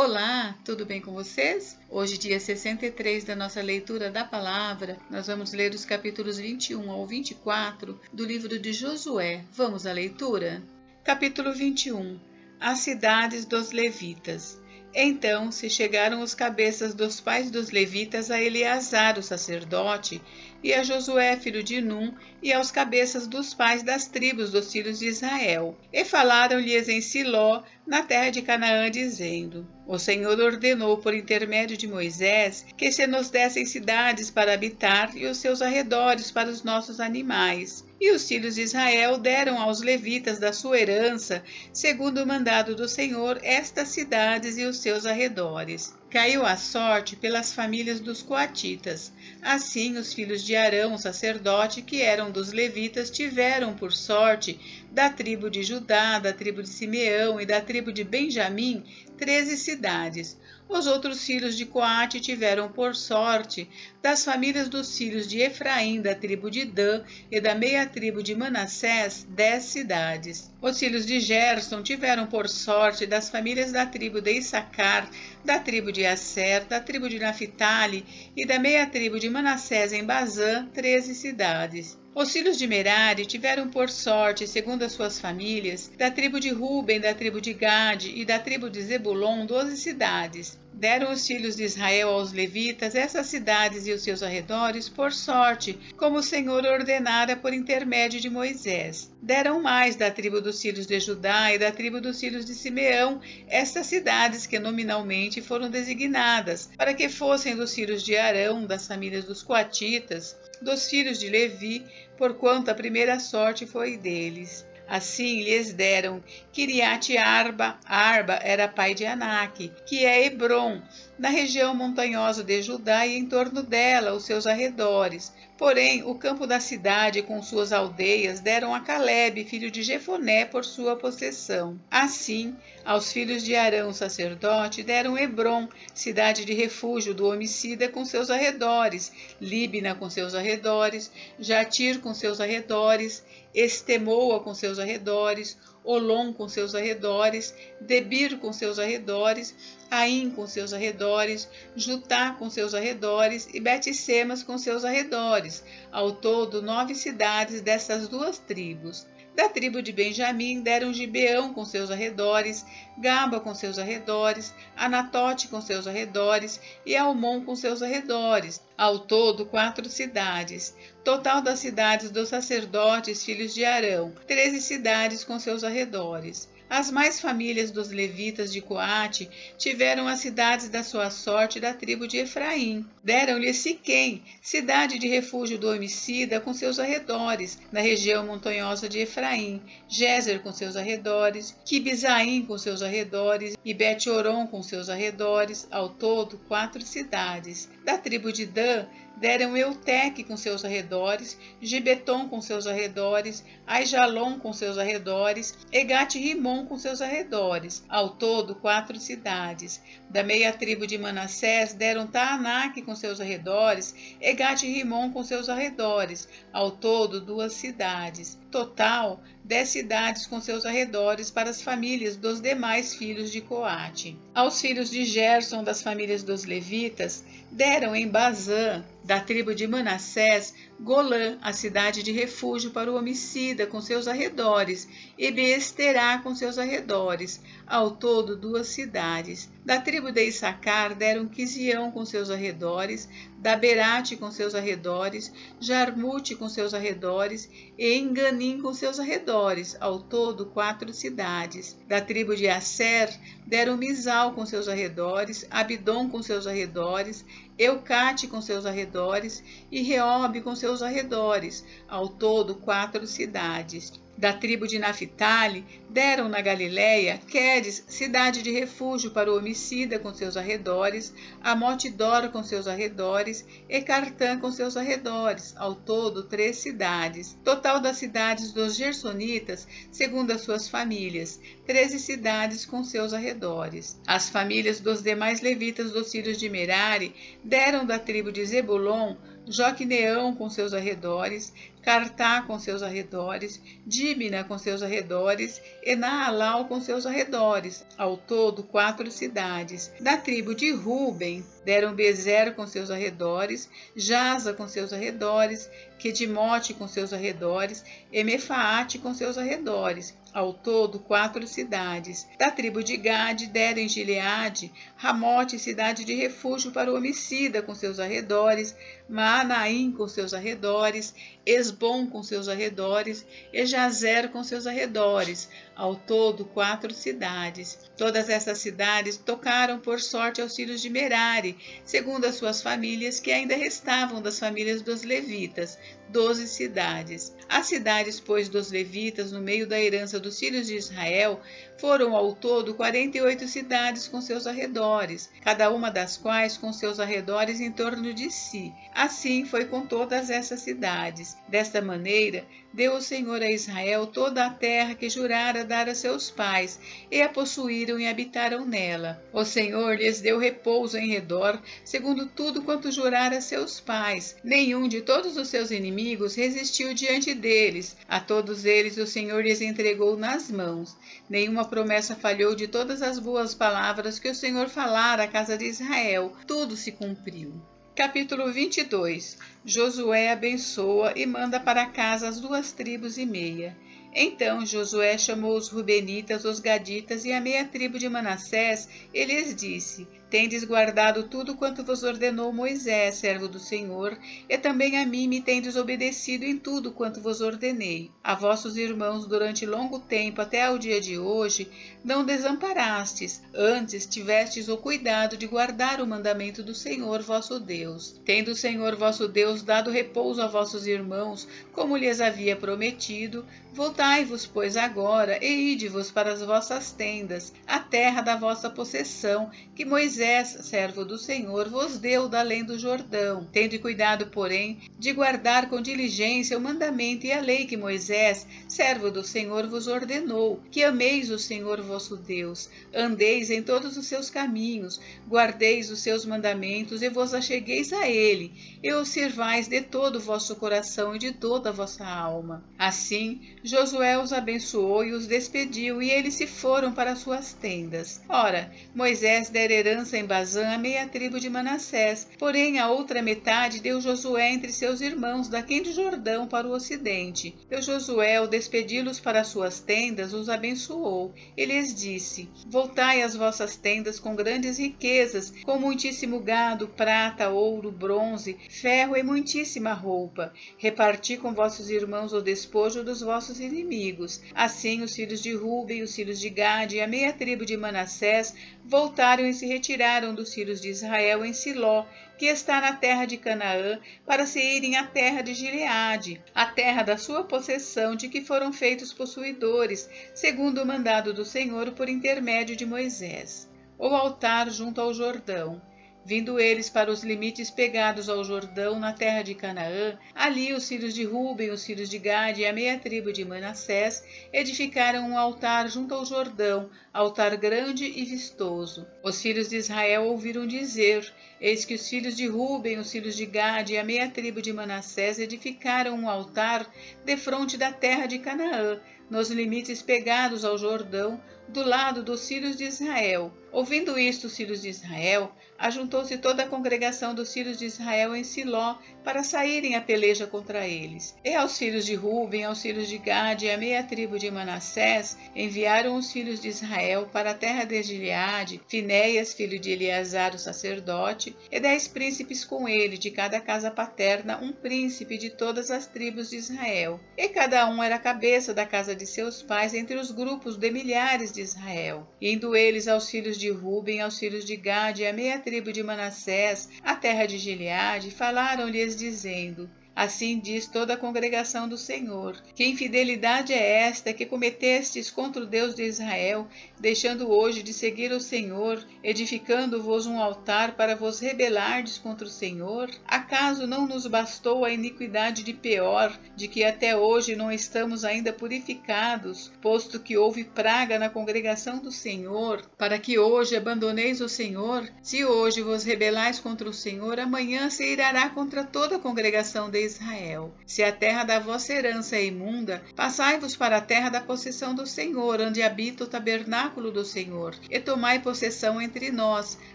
Olá, tudo bem com vocês? Hoje, dia 63 da nossa leitura da palavra, nós vamos ler os capítulos 21 ao 24 do livro de Josué. Vamos à leitura? Capítulo 21. As cidades dos levitas. Então se chegaram os cabeças dos pais dos levitas a Eleazar, o sacerdote, e a Josué, filho de Num, e aos cabeças dos pais das tribos dos filhos de Israel. E falaram-lhes em Siló, na terra de Canaã, dizendo: O Senhor ordenou por intermédio de Moisés que se nos dessem cidades para habitar e os seus arredores para os nossos animais. E os filhos de Israel deram aos levitas da sua herança, segundo o mandado do Senhor, estas cidades e os seus arredores. Caiu a sorte pelas famílias dos coatitas. Assim, os filhos de Arão, o sacerdote, que eram dos levitas, tiveram por sorte da tribo de Judá, da tribo de Simeão e da tribo de Benjamim 13 cidades. Os outros filhos de Coate tiveram por sorte das famílias dos filhos de Efraim, da tribo de Dan e da meia tribo de Manassés 10 cidades. Os filhos de Gerson tiveram por sorte das famílias da tribo de Issacar, da tribo de Asser, da tribo de Naphtali e da meia tribo de Manassés em Bazã 13 cidades. Os filhos de Merari tiveram por sorte, segundo as suas famílias, da tribo de Ruben, da tribo de Gade e da tribo de Zebulon 12 cidades. Deram os filhos de Israel aos levitas essas cidades e os seus arredores por sorte, como o Senhor ordenara por intermédio de Moisés. Deram mais da tribo dos filhos de Judá e da tribo dos filhos de Simeão estas cidades que nominalmente foram designadas, para que fossem dos filhos de Arão, das famílias dos coatitas, dos filhos de Levi, porquanto a primeira sorte foi deles. Assim lhes deram Quiriate-Arba. Arba era pai de Anak, que é Hebrom, na região montanhosa de Judá e em torno dela, os seus arredores. Porém, o campo da cidade com suas aldeias deram a Calebe, filho de Jefoné, por sua possessão. Assim, aos filhos de Arão, sacerdote, deram Hebrom, cidade de refúgio do homicida com seus arredores, Líbina com seus arredores, Jatir com seus arredores, Estemoa com seus arredores, Olom com seus arredores, Debir com seus arredores, Aim com seus arredores, Jutá com seus arredores e Bet-Semas com seus arredores, ao todo 9 cidades dessas duas tribos. Da tribo de Benjamim deram Gibeão com seus arredores, Gaba com seus arredores, Anatote com seus arredores e Almon com seus arredores, ao todo 4 cidades. Total das cidades dos sacerdotes filhos de Arão, 13 cidades com seus arredores. As mais famílias dos levitas de Coate tiveram as cidades da sua sorte da tribo de Efraim. Deram-lhe Siquém, cidade de refúgio do homicida com seus arredores, na região montanhosa de Efraim, Gézer com seus arredores, Quibizaim com seus arredores e Bet-Oron com seus arredores, ao todo 4 cidades. Da tribo de Dan, deram Euteque com seus arredores, Gibeton com seus arredores, Aijalon com seus arredores, e Gat-Rimon com seus arredores, ao todo 4 cidades. Da meia tribo de Manassés deram Taanac com seus arredores, e Gat-Rimon com seus arredores, ao todo 2 cidades. Total, 10 cidades com seus arredores para as famílias dos demais filhos de Coate. Aos filhos de Gerson das famílias dos levitas, deram em Bazã, da tribo de Manassés, Golã, a cidade de refúgio para o homicida com seus arredores, e Beesterá com seus arredores, ao todo 2 cidades. Da tribo de Issacar deram Quisião com seus arredores, Daberate com seus arredores, Jarmute com seus arredores e Enganim com seus arredores, ao todo 4 cidades. Da tribo de Asser deram Misal com seus arredores, Abidom com seus arredores, Eucate com seus arredores e Reobe com seus arredores, ao todo 4 cidades. Da tribo de Naphtali, deram na Galiléia Quedes, cidade de refúgio para o homicida com seus arredores, Amote-Dor com seus arredores e Cartã com seus arredores, ao todo 3 cidades. Total das cidades dos Gersonitas, segundo as suas famílias, 13 cidades com seus arredores. As famílias dos demais levitas dos filhos de Merari deram da tribo de Zebulon Joquineão com seus arredores, Cartá com seus arredores, Dímina com seus arredores, e Naalau com seus arredores, ao todo 4 cidades. Da tribo de Ruben deram Bezer com seus arredores, Jaza com seus arredores, Quedimote com seus arredores, e Mefaate com seus arredores, ao todo 4 cidades. Da tribo de Gade deram em Gileade, Ramote, cidade de refúgio para o homicida com seus arredores, Maanaim com seus arredores, Esbom com seus arredores, e Jazer com seus arredores, ao todo 4 cidades. Todas essas cidades tocaram por sorte aos filhos de Merari, segundo as suas famílias, que ainda restavam das famílias dos levitas, 12 cidades. As cidades, pois, dos levitas, no meio da herança dos filhos de Israel, foram ao todo 48 cidades com seus arredores, cada uma das quais com seus arredores em torno de si. Assim foi com todas essas cidades. Desta maneira, deu o Senhor a Israel toda a terra que jurara dar a seus pais, e a possuíram e habitaram nela. O Senhor lhes deu repouso em redor, segundo tudo quanto jurara a seus pais. Nenhum de todos os seus inimigos resistiu diante deles. A todos eles o Senhor lhes entregou nas mãos. Nenhuma promessa falhou de todas as boas palavras que o Senhor falara à casa de Israel. Tudo se cumpriu. Capítulo 22. Josué abençoa e manda para casa as 2 tribos e meia. Então Josué chamou os Rubenitas, os Gaditas e a meia tribo de Manassés e lhes disse: Tendes guardado tudo quanto vos ordenou Moisés, servo do Senhor, e também a mim me tendes obedecido em tudo quanto vos ordenei. A vossos irmãos durante longo tempo até ao dia de hoje não desamparastes, antes tivestes o cuidado de guardar o mandamento do Senhor vosso Deus. Tendo o Senhor vosso Deus dado repouso a vossos irmãos, como lhes havia prometido, voltai-vos, pois, agora, e ide-vos para as vossas tendas, a terra da vossa possessão, que Moisés, servo do Senhor, vos deu da além do Jordão. Tende cuidado, porém, de guardar com diligência o mandamento e a lei que Moisés, servo do Senhor, vos ordenou, que ameis o Senhor vosso Deus, andeis em todos os seus caminhos, guardeis os seus mandamentos e vos achegueis a ele, e os sirvais de todo o vosso coração e de toda a vossa alma. Assim, Josué os abençoou e os despediu, e eles se foram para suas tendas. Ora, Moisés dera herança em Bazã a meia tribo de Manassés, porém a outra metade deu Josué entre seus irmãos, daquém do Jordão para o ocidente. Deu Josué, ao despedi-los para suas tendas, os abençoou. E lhes disse: Voltai às vossas tendas com grandes riquezas, com muitíssimo gado, prata, ouro, bronze, ferro e muitíssima roupa. Reparti com vossos irmãos o despojo dos vossos inimigos. Assim os filhos de Ruben, os filhos de Gade e a meia tribo de Manassés voltaram e se retiraram dos filhos de Israel em Siló, que está na terra de Canaã, para se irem à terra de Gileade, a terra da sua possessão, de que foram feitos possuidores, segundo o mandado do Senhor por intermédio de Moisés. O altar junto ao Jordão. Vindo eles para os limites pegados ao Jordão, na terra de Canaã, ali os filhos de Ruben, os filhos de Gade e a meia tribo de Manassés edificaram um altar junto ao Jordão, altar grande e vistoso. Os filhos de Israel ouviram dizer: Eis que os filhos de Ruben, os filhos de Gade e a meia tribo de Manassés edificaram um altar defronte da terra de Canaã, nos limites pegados ao Jordão, do lado dos filhos de Israel. Ouvindo isto, os filhos de Israel, ajuntou-se toda a congregação dos filhos de Israel em Siló, para saírem à peleja contra eles. E aos filhos de Ruben, aos filhos de Gade e a meia tribo de Manassés, enviaram os filhos de Israel para a terra de Gileade, Finéias, filho de Eleazar, o sacerdote, e 10 príncipes com ele, de cada casa paterna, um príncipe de todas as tribos de Israel. E cada um era a cabeça da casa de seus pais entre os grupos de milhares de Israel. Indo eles aos filhos de Ruben, aos filhos de Gade e a meia tribo de Manassés, a terra de Gileade, falaram-lhes dizendo: Assim diz toda a congregação do Senhor. Que infidelidade é esta que cometestes contra o Deus de Israel, deixando hoje de seguir o Senhor, edificando-vos um altar para vos rebelardes contra o Senhor? Acaso não nos bastou a iniquidade de Peor, de que até hoje não estamos ainda purificados, posto que houve praga na congregação do Senhor, para que hoje abandoneis o Senhor? Se hoje vos rebelais contra o Senhor, amanhã se irará contra toda a congregação de Israel. Se a terra da vossa herança é imunda, passai-vos para a terra da possessão do Senhor, onde habita o tabernáculo do Senhor, e tomai possessão entre nós.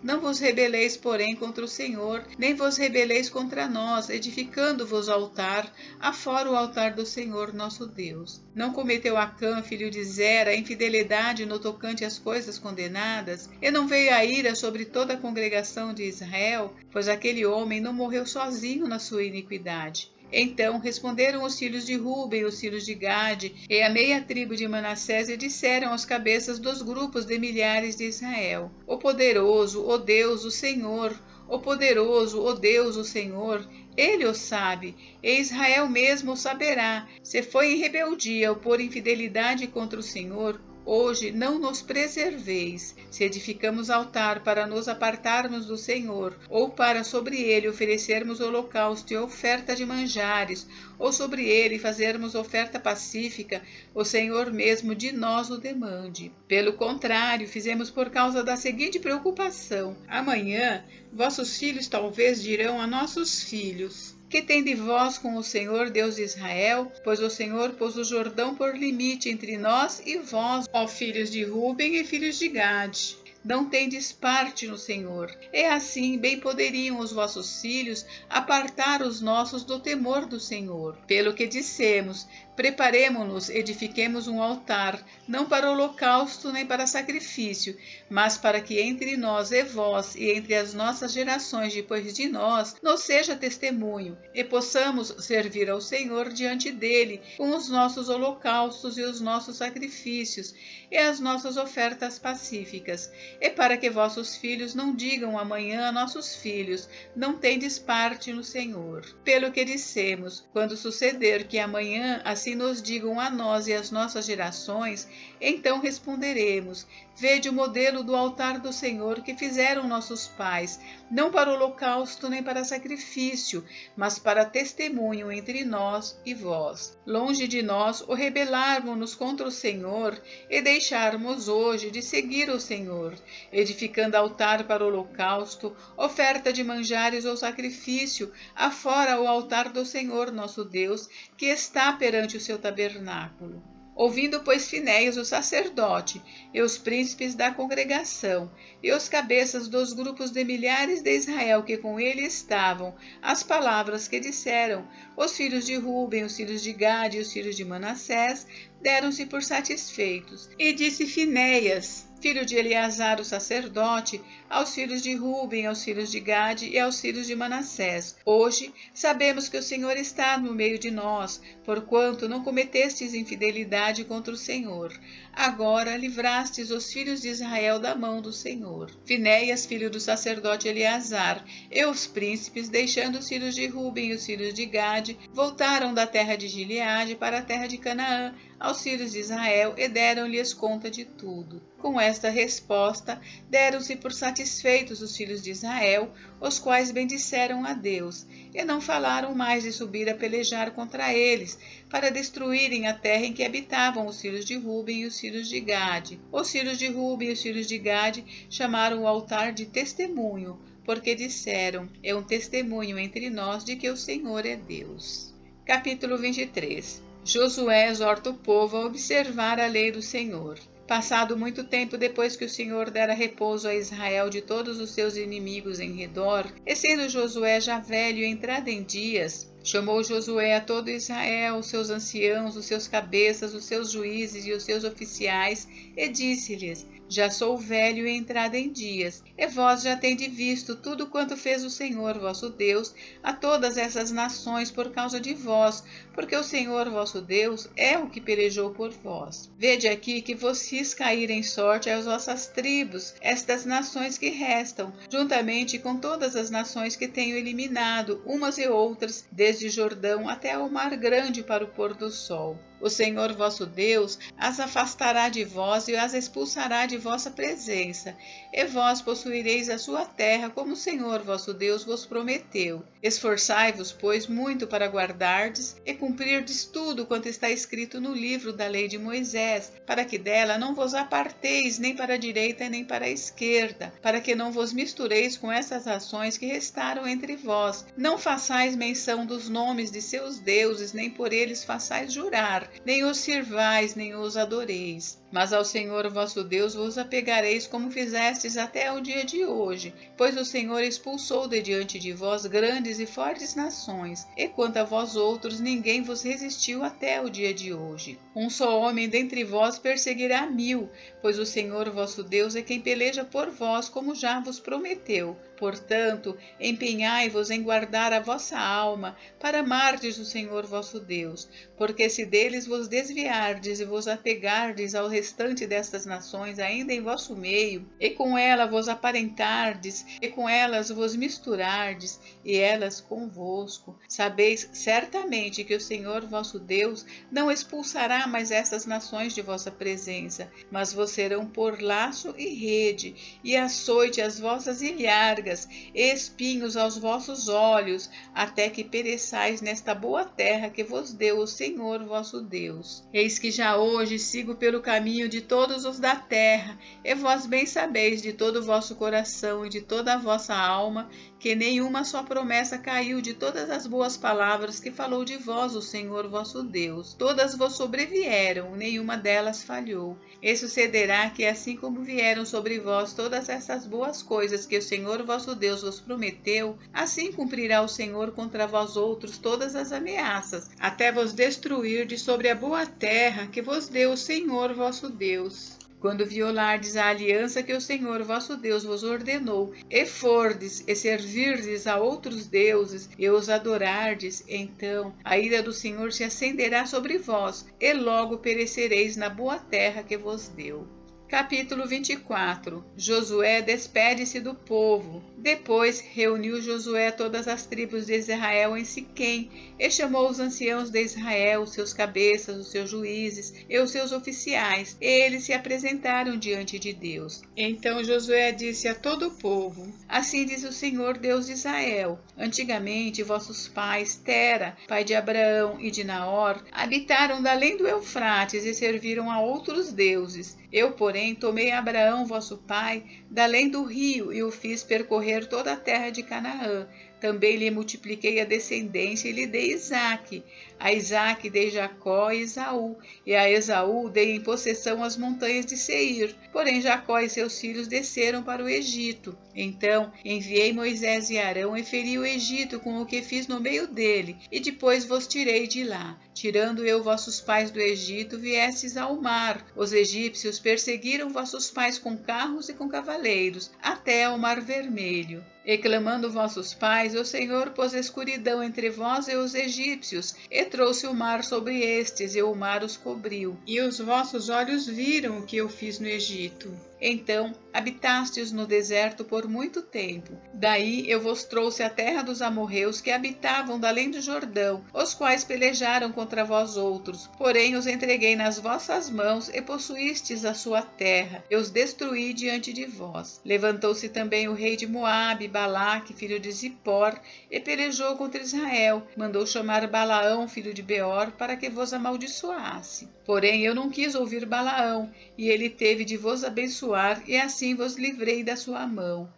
Não vos rebeleis, porém, contra o Senhor, nem vos rebeleis contra nós, edificando-vos altar, afora o altar do Senhor nosso Deus. Não cometeu Acã, filho de Zera, infidelidade no tocante às coisas condenadas, e não veio a ira sobre toda a congregação de Israel, pois aquele homem não morreu sozinho na sua iniquidade. Então responderam os filhos de Ruben, os filhos de Gade e a meia tribo de Manassés e disseram aos cabeças dos grupos de milhares de Israel: O poderoso, o Deus, o Senhor, o poderoso, o Deus, o Senhor, Ele o sabe, e Israel mesmo o saberá. Se foi em rebeldia ou por infidelidade contra o Senhor, hoje não nos preserveis. Se edificamos altar para nos apartarmos do Senhor, ou para sobre ele oferecermos holocausto e oferta de manjares, ou sobre ele fazermos oferta pacífica, o Senhor mesmo de nós o demande. Pelo contrário, fizemos por causa da seguinte preocupação: amanhã vossos filhos talvez dirão a nossos filhos: Que tem de vós com o Senhor Deus de Israel? Pois o Senhor pôs o Jordão por limite entre nós e vós, ó filhos de Ruben e filhos de Gade. Não tendes parte no Senhor. E assim bem poderiam os vossos filhos apartar os nossos do temor do Senhor. Pelo que dissemos: preparemo-nos, edifiquemos um altar, não para holocausto nem para sacrifício, mas para que entre nós e vós e entre as nossas gerações depois de nós nos seja testemunho, e possamos servir ao Senhor diante dele com os nossos holocaustos e os nossos sacrifícios e as nossas ofertas pacíficas, e para que vossos filhos não digam amanhã a nossos filhos: não tendes parte no Senhor. Pelo que dissemos: quando suceder que amanhã assim nos digam a nós e às nossas gerações, então responderemos: vede o modelo do altar do Senhor que fizeram nossos pais, não para holocausto nem para sacrifício, mas para testemunho entre nós e vós. Longe de nós o rebelarmos-nos contra o Senhor e deixarmos hoje de seguir o Senhor, edificando altar para holocausto, oferta de manjares ou sacrifício, afora o altar do Senhor nosso Deus, que está perante o seu tabernáculo. Ouvindo, pois, Finéias, o sacerdote, e os príncipes da congregação, e os cabeças dos grupos de milhares de Israel que com ele estavam, as palavras que disseram, os filhos de Ruben, os filhos de Gade e os filhos de Manassés deram-se por satisfeitos. E disse Finéias, filho de Eleazar, o sacerdote, aos filhos de Ruben, aos filhos de Gade e aos filhos de Manassés: hoje sabemos que o Senhor está no meio de nós, porquanto não cometestes infidelidade contra o Senhor. Agora livrastes os filhos de Israel da mão do Senhor. Finéias, filho do sacerdote Eleazar, e os príncipes, deixando os filhos de Ruben e os filhos de Gade, voltaram da terra de Gileade para a terra de Canaã, aos filhos de Israel, e deram-lhes conta de tudo. Com esta resposta, deram-se por satisfeitos os filhos de Israel, os quais bendisseram a Deus, e não falaram mais de subir a pelejar contra eles, para destruírem a terra em que habitavam os filhos de Ruben e os filhos de Gade. Os filhos de Ruben e os filhos de Gade chamaram o altar de testemunho, porque disseram: é um testemunho entre nós de que o Senhor é Deus. Capítulo 23. Josué exorta o povo a observar a lei do Senhor. Passado muito tempo depois que o Senhor dera repouso a Israel de todos os seus inimigos em redor, e sendo Josué já velho e entrado em dias, chamou Josué a todo Israel, os seus anciãos, os seus cabeças, os seus juízes e os seus oficiais, e disse-lhes: já sou velho e entrado em dias, e vós já tendes visto tudo quanto fez o Senhor vosso Deus a todas essas nações por causa de vós, porque o Senhor vosso Deus é o que pelejou por vós. Vede aqui que vos fiz cair em sorte as vossas tribos, estas nações que restam, juntamente com todas as nações que tenho eliminado, umas e outras, desde desde Jordão até ao mar grande para o pôr do sol. O Senhor vosso Deus as afastará de vós e as expulsará de vossa presença, e vós possuireis a sua terra, como o Senhor vosso Deus vos prometeu. Esforçai-vos, pois, muito para guardardes e cumprirdes tudo quanto está escrito no livro da lei de Moisés, para que dela não vos aparteis nem para a direita nem para a esquerda, para que não vos mistureis com essas ações que restaram entre vós. Não façais menção dos nomes de seus deuses, nem por eles façais jurar, nem os sirvais, nem os adoreis. Mas ao Senhor vosso Deus vos apegareis como fizestes até ao dia de hoje, pois o Senhor expulsou de diante de vós grandes e fortes nações, e quanto a vós outros ninguém vos resistiu até o dia de hoje. Um só homem dentre vós perseguirá 1000, pois o Senhor vosso Deus é quem peleja por vós, como já vos prometeu. Portanto, empenhai-vos em guardar a vossa alma, para amardes o Senhor vosso Deus, porque se deles vos desviardes e vos apegardes ao restante destas nações ainda em vosso meio, e com ela vos aparentardes, e com elas vos misturardes, e elas convosco, sabeis certamente que o Senhor vosso Deus não expulsará mais estas nações de vossa presença, mas vos serão por laço e rede, e açoite às vossas ilhargas, e espinhos aos vossos olhos, até que pereçais nesta boa terra que vos deu o Senhor vosso Deus. Eis que já hoje sigo pelo caminho de todos os da terra, e vós bem sabeis de todo o vosso coração e de toda a vossa alma, que nenhuma só promessa caiu de todas as boas palavras que falou de vós o Senhor vosso Deus. Todas vos sobrevieram, nenhuma delas falhou. E sucederá que assim como vieram sobre vós todas essas boas coisas que o Senhor vosso Deus vos prometeu, assim cumprirá o Senhor contra vós outros todas as ameaças, até vos destruir de sobre a boa terra que vos deu o Senhor vosso Deus. Quando violardes a aliança que o Senhor vosso Deus vos ordenou, e fordes e servirdes a outros deuses, e os adorardes, então a ira do Senhor se acenderá sobre vós, e logo perecereis na boa terra que vos deu. Capítulo 24. Josué despede-se do povo. Depois reuniu Josué todas as tribos de Israel em Siquém, e chamou os anciãos de Israel, os seus cabeças, os seus juízes e os seus oficiais, e eles se apresentaram diante de Deus. Então Josué disse a todo o povo: Assim diz o Senhor Deus de Israel: Antigamente vossos pais, Tera, pai de Abraão e de Naor, habitaram da além do Eufrates e serviram a outros deuses. Eu, porém, tomei Abraão, vosso pai, da além do rio, e o fiz percorrer toda a terra de Canaã. Também lhe multipliquei a descendência e lhe dei Isaque. A Isaque dei Jacó e Esaú, e a Esaú dei em possessão as montanhas de Seir. Porém Jacó e seus filhos desceram para o Egito. Então enviei Moisés e Arão e feri o Egito com o que fiz no meio dele, e depois vos tirei de lá. Tirando eu vossos pais do Egito, viestes ao mar. Os egípcios perseguiram vossos pais com carros e com cavaleiros, até ao mar Vermelho. E clamando vossos pais, o Senhor pôs escuridão entre vós e os egípcios, e trouxe o mar sobre estes, e o mar os cobriu. E os vossos olhos viram o que eu fiz no Egito. Então habitastes no deserto por muito tempo. Daí eu vos trouxe a terra dos amorreus que habitavam da além do Jordão, os quais pelejaram contra vós outros. Porém os entreguei nas vossas mãos e possuístes a sua terra. Eu os destruí diante de vós. Levantou-se também o rei de Moabe, Balaque, filho de Zippor, e pelejou contra Israel. Mandou chamar Balaão, filho de Beor, para que vos amaldiçoasse. Porém eu não quis ouvir Balaão, e ele teve de vos abençoar, e assim vos livrei da sua mão.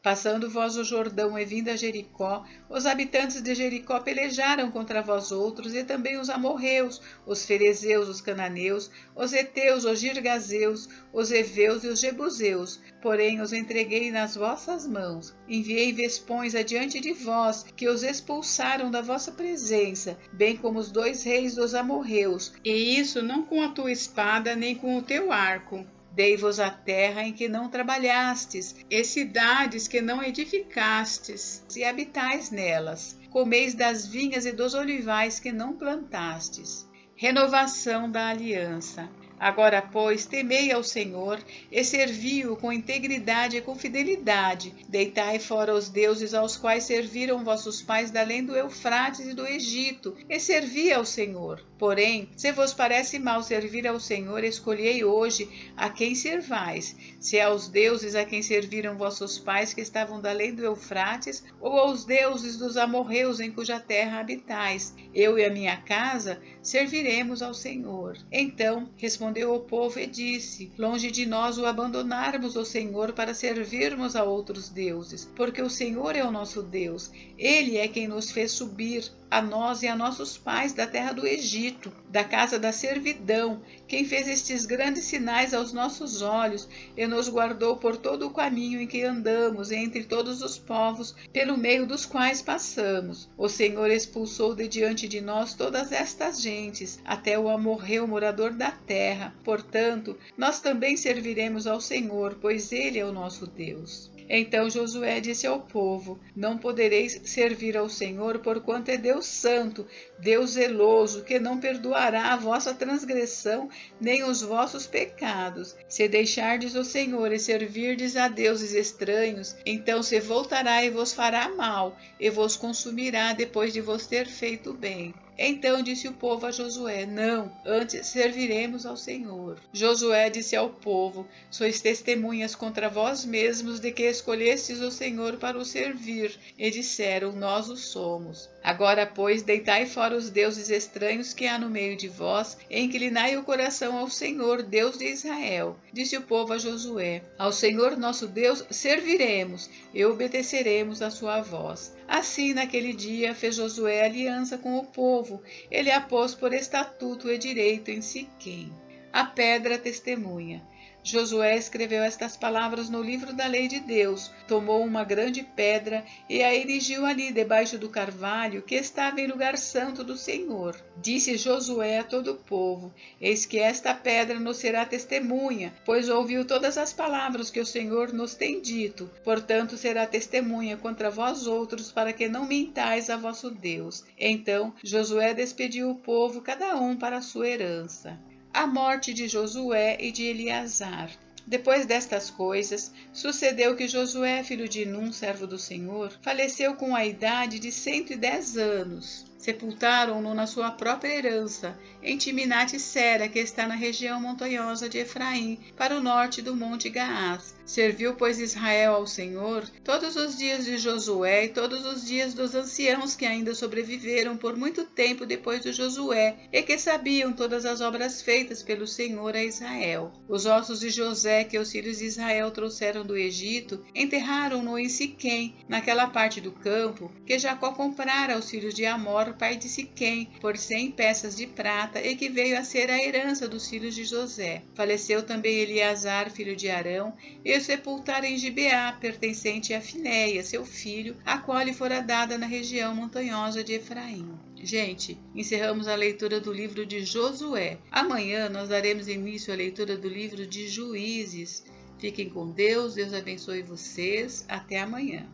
Passando vós o Jordão e vindo a Jericó, os habitantes de Jericó pelejaram contra vós outros, e também os amorreus, os ferezeus, os cananeus, os heteus, os girgazeus, os heveus e os jebuseus. Porém os entreguei nas vossas mãos. Enviei vespões adiante de vós, que os expulsaram da vossa presença, bem como os 2 reis dos amorreus, e isso não com a tua espada, nem com o teu arco. Dei-vos a terra em que não trabalhastes, e cidades que não edificastes, e habitais nelas. Comeis das vinhas e dos olivais que não plantastes. Renovação da aliança. Agora, pois, temei ao Senhor e servi-o com integridade e com fidelidade. Deitai fora os deuses aos quais serviram vossos pais da além do Eufrates e do Egito, e servi ao Senhor. Porém, se vos parece mal servir ao Senhor, escolhei hoje a quem servais, se aos deuses a quem serviram vossos pais que estavam da além do Eufrates, ou aos deuses dos amorreus em cuja terra habitais. Eu e a minha casa serviremos ao Senhor. Então respondeu o povo e disse: longe de nós o abandonarmos o Senhor para servirmos a outros deuses, porque o Senhor é o nosso Deus. Ele é quem nos fez subir, a nós e a nossos pais, da terra do Egito, da casa da servidão, quem fez estes grandes sinais aos nossos olhos e nos guardou por todo o caminho em que andamos entre todos os povos pelo meio dos quais passamos. O Senhor expulsou de diante de nós todas estas gentes, até o amorreu, morador da terra. Portanto, nós também serviremos ao Senhor, pois Ele é o nosso Deus. Então Josué disse ao povo: não podereis servir ao Senhor, porquanto é Deus santo, Deus zeloso, que não perdoará a vossa transgressão nem os vossos pecados. Se deixardes o Senhor e servirdes a deuses estranhos, então se voltará e vos fará mal, e vos consumirá depois de vos ter feito bem. Então disse o povo a Josué: não, antes serviremos ao Senhor. Josué disse ao povo: sois testemunhas contra vós mesmos de que escolhestes o Senhor para o servir. E disseram: nós o somos. Agora, pois, deitai fora os deuses estranhos que há no meio de vós, e inclinai o coração ao Senhor, Deus de Israel. Disse o povo a Josué: ao Senhor nosso Deus serviremos e obedeceremos a sua voz. Assim, naquele dia, fez Josué aliança com o povo. Ele a pôs por estatuto e direito em Siquém. A pedra testemunha. Josué escreveu estas palavras no livro da lei de Deus, tomou uma grande pedra e a erigiu ali debaixo do carvalho que estava em lugar santo do Senhor. Disse Josué a todo o povo: eis que esta pedra nos será testemunha, pois ouviu todas as palavras que o Senhor nos tem dito. Portanto será testemunha contra vós outros, para que não mintais a vosso Deus. Então Josué despediu o povo, cada um para a sua herança. A morte de Josué e de Eleazar. Depois destas coisas, sucedeu que Josué, filho de Num, servo do Senhor, faleceu com a idade de 110 anos. Sepultaram-no na sua própria herança, em Timnat-Sera, que está na região montanhosa de Efraim, para o norte do monte Gaás. Serviu, pois, Israel ao Senhor todos os dias de Josué e todos os dias dos anciãos que ainda sobreviveram por muito tempo depois de Josué, e que sabiam todas as obras feitas pelo Senhor a Israel. Os ossos de José que os filhos de Israel trouxeram do Egito, enterraram-no em Siquém, naquela parte do campo que Jacó comprara aos filhos de Amor, pai de Siquém, por 100 peças de prata, e que veio a ser a herança dos filhos de José. Faleceu também Eleazar, filho de Arão, e o sepultaram em Gibeá, pertencente a Finéia, seu filho, a qual lhe fora dada na região montanhosa de Efraim. Gente, encerramos a leitura do livro de Josué. Amanhã nós daremos início à leitura do livro de Juízes. Fiquem com Deus, Deus abençoe vocês. Até amanhã.